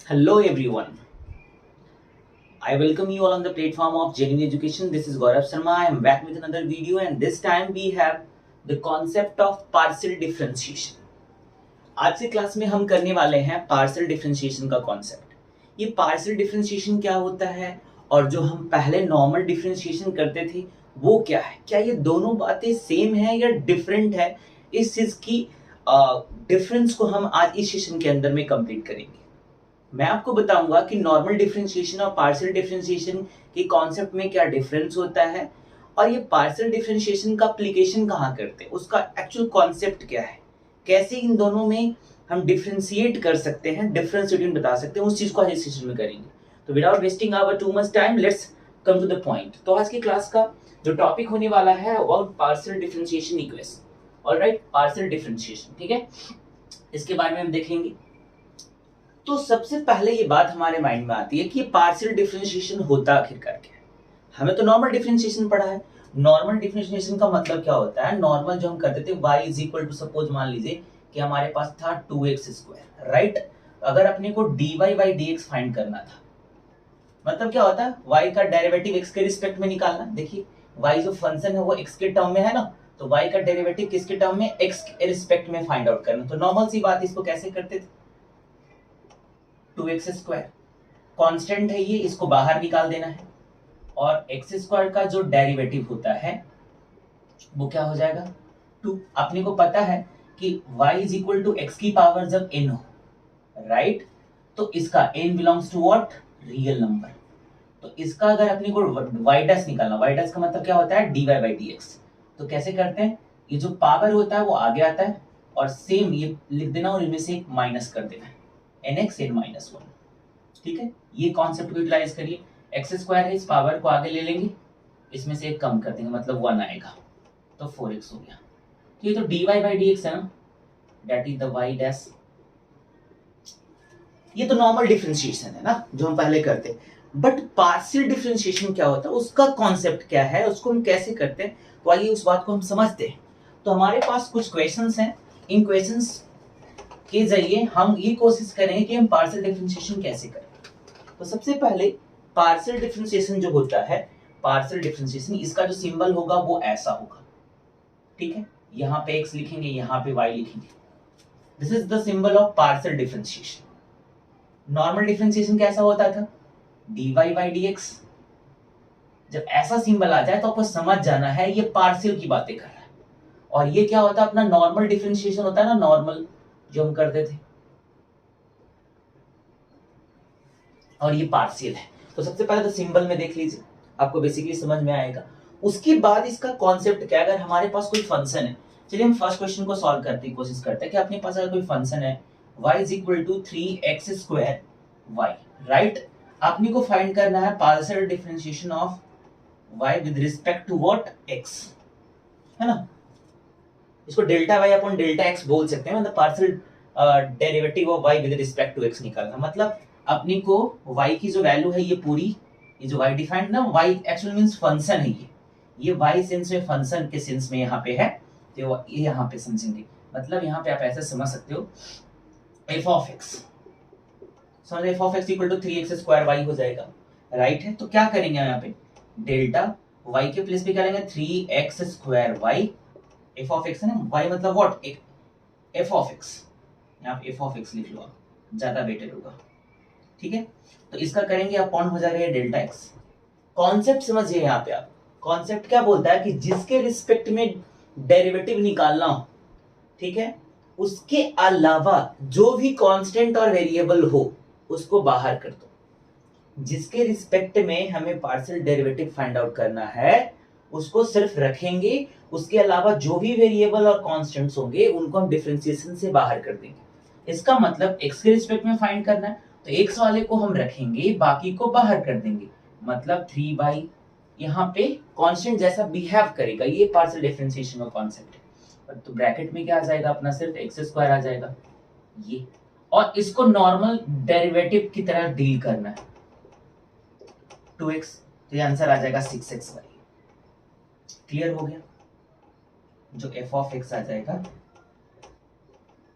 Hello everyone. I welcome you all on the platform of Genuine Education. This is Gaurav Sharma. I am back with another video and this time we have the concept of partial differentiation. आज की class में हम करने वाले हैं partial differentiation का concept. ये partial differentiation क्या होता है और जो हम पहले नॉर्मल डिफरेंशिएशन करते थे वो क्या है, क्या ये दोनों बातें सेम है या डिफरेंट है, इस चीज की डिफरेंस को हम आज इस सेशन के अंदर में कंप्लीट करेंगे। मैं आपको बताऊंगा कि नॉर्मल डिफरेंशिएशन और पार्शियल डिफरेंशिएशन के कॉन्सेप्ट में क्या डिफरेंस होता है और ये पार्शियल डिफरेंशिएशन का एप्लीकेशन कहाँ करते हैं, उसका एक्चुअल कॉन्सेप्ट क्या है, कैसे इन दोनों में हम डिफरेंशिएट कर सकते हैं, डिफरेंस बिटवीन बता सकते हैं, उस चीज को आज इस सेशन में करेंगे। तो without wasting our too much time let's come to the point. तो आज की क्लास का जो टॉपिक होने वाला है about partial differentiation equation. Alright, partial differentiation, ठीक है, इसके बारे में हम देखेंगे। तो सबसे पहले ये बात हमारे माइंड में आती है कि पार्शियल डिफरेंशिएशन होता आखिरकार क्या है। हमें तो नॉर्मल डिफरेंशिएशन पढ़ा है। नॉर्मल डिफरेंशिएशन का मतलब क्या होता है? नॉर्मल जो हम करते थे y is equal to, suppose मान लीजिए कि हमारे पास था 2x², राइट। अगर अपने को dy बाई dx फाइंड करना था, मतलब क्या होता है, y का डेरिवेटिव x के रिस्पेक्ट में निकालना। देखिए y जो फंक्शन है वो x के टर्म में है ना, तो y का डेरिवेटिव किसके टर्म में, x के रिस्पेक्ट में फाइंड आउट करना। तो नॉर्मल सी बात, इसको कैसे करते थे, 2x², कांस्टेंट है ये, इसको बाहर निकाल देना है और x² का जो डेरिवेटिव होता है वो क्या हो जाएगा, 2। अपने को पता है कि y is equal to x की पावर जब n हो, राइट, तो इसका n belongs to what, real number. तो इसका अगर अपने को y डैश निकालना, y डैश का मतलब क्या होता है, dy बाई dx। तो कैसे करते हैं, ये जो पावर होता है वो आगे आता है और सेम ये लिख देना और इनमें से एक माइनस कर देना है, nx n माइनस 1, ठीक है। ये कॉन्सेप्ट को यूटिलाइज करिए। x² है, इस पावर को आगे ले लेंगे, इसमें से एक कम कर देंगे, मतलब 1 आएगा, तो 4x हो गया। तो ये तो dy बाई dx है ना, that is the y dash. ये तो नॉर्मल डिफरेंशिएशन है ना जो हम पहले करते। बट पार्शियल डिफरेंशिएशन क्या होता है, उसका कॉन्सेप्ट क्या है, उसको हम कैसे करते हैं, तो आइए उस बात को हम समझते हैं। तो हमारे पास कुछ क्वेश्चंस हैं, इन क्वेश्चंस के जरिए हम ये कोशिश करेंगे कि हम पार्शियल डिफरेंशिएशन कैसे करें। तो सबसे पहले पार्शियल डिफरेंशिएशन जो होता है, पार्शियल डिफरेंशिएशन इसका जो सिंबल होगा वो ऐसा होगा, ठीक है। यहाँ पे x लिखेंगे, यहाँ पे y लिखेंगे। This is the symbol of partial differentiation. Normal differentiation कैसा होता था, dy बाई dx। जब ऐसा सिंबल आ जाए तो आपको समझ जाना है ये पार्शियल की बातें कर रहा है। और ये क्या होता है, अपना नॉर्मल डिफरेंशिएशन होता है ना, नॉर्मल जो हम करते थे, और ये पार्शियल है। तो सबसे पहले तो सिंबल में देख लीजिए, आपको बेसिकली समझ में आएगा। उसके बाद इसका कॉन्सेप्ट क्या है, अगर हमारे पास कोई फंक्शन है, चलिए हम फर्स्ट क्वेश्चन को सॉल्व करने की कोशिश करते हैं कि अपने पास अगर कोई फंक्शन है y is equal to 3x² y, right. अपने को फाइंड करना है partial differentiation of y with respect to what, x, है ना। इसको delta y upon delta x बोल सकते हैं, मतलब partial derivative of y with respect to x निकालना। मतलब अपने को y की जो वैल्यू है ये पूरी, ये जो y डिफाइंड ना, y एक्चुअल मींस फंक्शन है, ये y सेंस में फंक्शन के सेंस में यहाँ पे है, तो ये यहाँ पे समझेंगे। मतलब यहाँ पे आप ऐसे समझ सकते हो, f ऑफ x, समझ, f of x equal to 3x² y हो जाएगा, राइट है। तो क्या करेंगे यहाँ पे, डेल्टा y के प्लेस पे क्या लेंगे, 3x² y, f of x है ना, y मतलब व्हाट, f ऑफ x, यहाँ पे f ऑफ x लिख लो आप, ज्यादा बेटर होगा, ठीक है। तो इसका करेंगे अपॉन हो जाएगा डेल्टा x। कॉन्सेप्ट समझिए, यहाँ पे आप कॉन्सेप्ट क्या बोलता है कि जिसके रिस्पेक्ट में डेरिवेटिव निकालना हो, ठीक है, उसके अलावा जो भी कांस्टेंट और वेरिएबल हो उसको बाहर कर दो। जिसके रिस्पेक्ट में हमें पार्शियल डेरिवेटिव फाइंड आउट करना है उसको सिर्फ रखेंगे, उसके अलावा जो भी वेरिएबल और कांस्टेंट्स होंगे उनको हम डिफरेंशिएशन से बाहर कर देंगे। इसका मतलब x के रिस्पेक्ट में फाइंड करना है तो x वाले को हम रखेंगे, बाकी को बाहर कर देंगे, मतलब 3 बाई, यहाँ पे कांस्टेंट जैसा बिहेव करेगा, ये पार्शियल डिफरेंशिएशन का कांसेप्ट है। तो ब्रैकेट में क्या आ जाएगा अपना, सिर्फ x² आ जाएगा ये, और इसको नॉर्मल डेरिवेटिव की तरह डील करना है, 2x, तो ये आंसर आ जाएगा 6xy। क्लियर हो गया, जो f ऑफ x आ जाएगा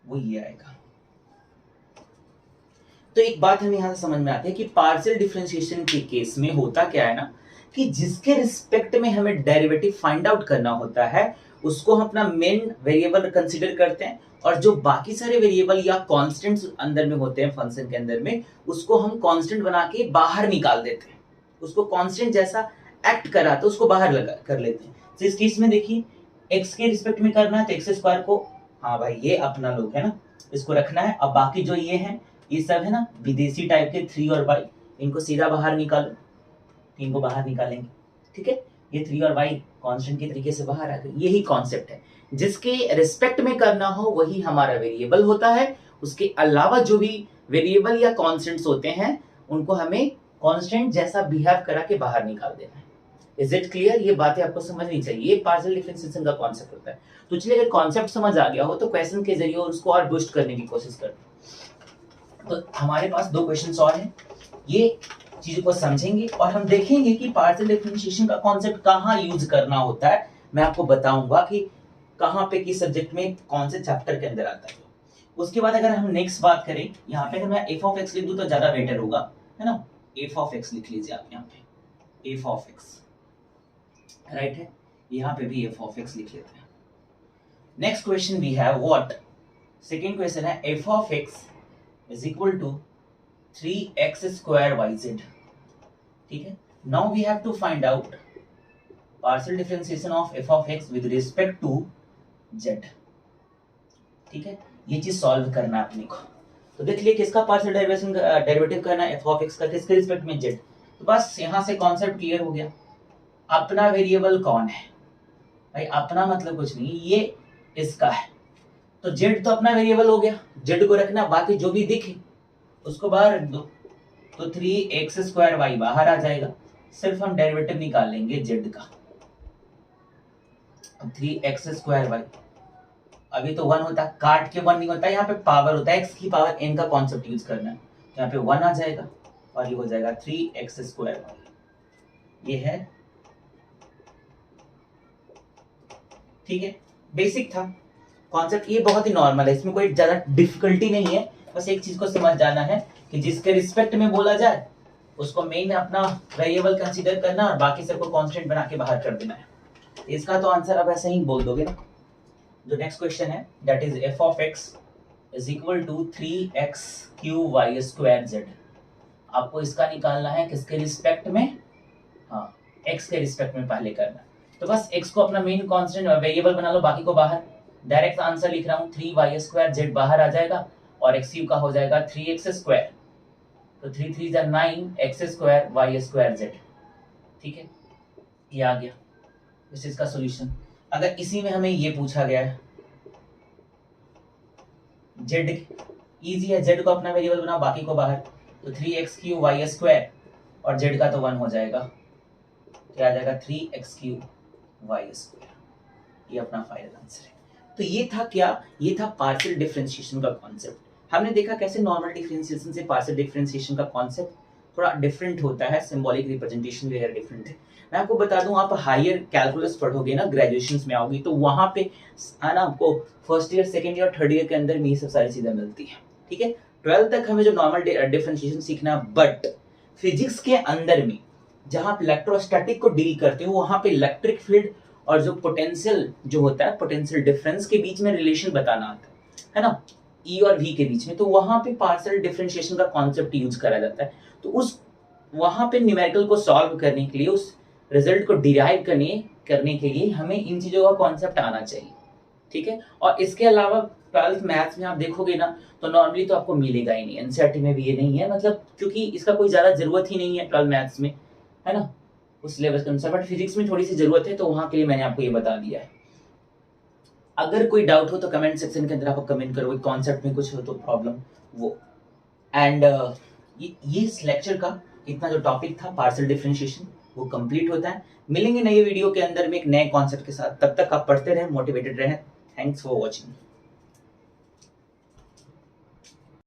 वो ये आएगा। तो एक बात हमें यहाँ से समझ में आती है कि पार्शियल डिफरेंशिएशन के केस में होता क्या है ना, कि जिसके रिस्पेक्ट में हमें डेरिवेटिव फाइंड आउट करना होता है उसको हम अपना मेन वेरिएबल कंसीडर करते हैं, और जो बाकी सारे वेरिएबल या कांस्टेंट्स अंदर में होते हैं फंक्शन के अंदर में उसको हम कांस्टेंट बना के बाहर निकाल देते हैं, उसको कांस्टेंट जैसा एक्ट करा तो उसको बाहर लगा कर लेते हैं। तो इस केस में देखिए x के रिस्पेक्ट में करना है तो एक्स स्क्वायर को, हाँ भाई ये अपना लोग है ना, इसको रखना है। अब बाकी जो ये है ये सब है ना विदेशी टाइप के 3 और y, इनको सीधा बाहर निकालो, इनको बाहर निकालेंगे, ठीक है। ये 3 और y कांस्टेंट के तरीके से बाहर आ गए। यही कॉन्सेप्ट है, जिसके रिस्पेक्ट में करना हो वही हमारा वेरिएबल होता है, उसके अलावा जो भी वेरिएबल या कांस्टेंट्स होते हैं उनको हमें कांस्टेंट जैसा बिहेव करा के बाहर निकाल देना है। Is it clear? ये बातें आपको समझनी चाहिए, ये पार्शियल डिफरेंशिएशन का कॉन्सेप्ट होता है। तो चलिए अगर कॉन्सेप्ट समझ आ गया हो तो क्वेश्चन के जरिए उसको और बूस्ट करने की कोशिश करते हैं। तो हमारे पास 2 क्वेश्चंस और हैं, ये चीजों को समझेंगे और हम देखेंगे कि पार्शियल डिफरेंशिएशन का कॉन्सेप्ट कहाँ यूज करना होता है। मैं आपको बताऊंगा कि कहाँ पे किस सब्जेक्ट में कौन से चैप्टर के अंदर आता है। उसके बाद अगर हम नेक्स्ट बात करें, यहाँ पे अगर मैं एफ ऑफ एक्स लिख दूं तो ज्यादा बेटर होगा, है ना। एफ ऑफ एक्स लिख लीजिए आप यहाँ पे, एफ ऑफ एक्स राइट है, यहाँ पे भी एफ ऑफ एक्स लिख लेते हैं। Next question we have what, second question है f of x is equal to 3x square yz, ठीक है। Now we have to find out partial differentiation of f of x with respect to z, ठीक है। ये चीज solve करना है अपने को। तो देख लिए किसका पार्शियल डेरिवेटिव करना है, f of x का, किसके रिस्पेक्ट में z। तो बस यहां से कॉन्सेप्ट क्लियर हो गया। अपना वेरिएबल कौन है भाई, अपना मतलब कुछ नहीं, ये इसका है, तो z तो अपना वेरिएबल हो गया, z को रखना, बाकी जो भी दिखे उसको बाहर रख दो, तो 3x स्क्वायर y बाहर आ जाएगा। सिर्फ हम डेरिवेटिव निकाल लेंगे z का। अब 3x स्क्वायर y, अभी तो 1 होता, काट के 1 नहीं होता, यहाँ पे पावर होता है, x की पावर n का कॉन्सेप्ट यूज करना है। यहाँ पे 1 आ जाएगा और ये हो जाएगा 3x स्क्वायर y। ये है, ठीक है, बेसिक था कॉन्सेप्ट, ये बहुत ही नॉर्मल है, इसमें कोई ज्यादा डिफिकल्टी नहीं है। बस एक चीज को समझ जाना है कि जिसके रिस्पेक्ट में बोला जाए उसको मेन अपना वेरिएबल कंसीडर करना और बाकी सबको कांस्टेंट बना के बाहर कर देना है। इसका तो आंसर आप ऐसे ही बोल दोगे ना। जो नेक्स्ट क्वेश्चन है that is f of x is equal to 3x cube y square z। आपको इसका निकालना है किसके रिस्पेक्ट में, हाँ x के रिस्पेक्ट में पहले करना है। तो बस x को अपना मेन कांस्टेंट वेरिएबल बना लो, बाकी को बाहर। डायरेक्ट आंसर लिख रहा हूँ, 3y square z बाहर आ जाएगा और x क्यूब का हो जाएगा 3x स्क्वायर, तो 3 3 जा 9x square y square z, ठीक है। ये आ गया इस चीज का सॉल्यूशन। अगर इसी में हमें ये पूछा गया है z, इजी है, z को अपना वेरिएबल बनाओ, बाकी को बाहर, तो 3x क्यूब y स्क्वायर और z का तो 1 हो जाएगा, क्या आ जाएगा 3x क्यूब y स्क्वायर। ये अपना फाइनल आंसर है। तो ये था क्या, ये था पार्शियल डिफरेंशिएशन का कॉन्सेप्ट। हमने देखा कैसे नॉर्मल डिफरेंशिएशन से पार्शियल डिफरेंशिएशन का कॉन्सेप्ट थोड़ा डिफरेंट होता है, सिंबॉलिक रिप्रेजेंटेशन वगैरह डिफरेंट है। मैं आपको बता दूं, आप हायर कैलकुलस पढ़ोगे ना, ग्रेजुएशन में आओगे तो वहां पे है ना आपको first year, second year, third year के अंदर में ये सब सारी चीजें मिलती है, ठीक है। 12th तक हमें जो नॉर्मल डिफरेंशिएशन सीखना, बट फिजिक्स के अंदर में जहां आप इलेक्ट्रोस्टैटिक को डील करते हो वहां पे इलेक्ट्रिक फील्ड और जो पोटेंशियल जो होता है, पोटेंशियल डिफरेंस के बीच में रिलेशन बताना आता है ना, E और V के बीच में, तो वहां पे पार्शियल डिफरेंशिएशन का कॉन्सेप्ट यूज करा जाता है। तो उस वहां पे न्यूमेरिकल को सॉल्व करने के लिए, उस रिजल्ट को डिराइव करने के लिए हमें इन चीजों का कॉन्सेप्ट आना चाहिए, ठीक है। और इसके अलावा 12th मैथ्स में आप देखोगे ना तो नॉर्मली तो आपको मिलेगा ही नहीं, एनसीईआरटी में भी ये नहीं है, मतलब क्योंकि इसका कोई ज्यादा जरूरत ही नहीं है 12th मैथ्स में, है ना, उस सिलेबस के अनुसार। बट फिजिक्स में थोड़ी सी जरूरत है, तो वहां के लिए मैंने आपको ये बता दिया है। अगर कोई डाउट हो तो कमेंट सेक्शन के अंदर आप कमेंट करो, कॉन्सेप्ट में कुछ हो तो प्रॉब्लम वो। एंड ये इस लेक्चर का इतना जो टॉपिक था पार्शियल डिफरेंशिएशन वो कंप्लीट होता है। मिलेंगे नए वीडियो के अंदर में एक नए कॉन्सेप्ट के साथ, तब तक आप पढ़ते रहें, मोटिवेटेड रहें। Thanks for watching.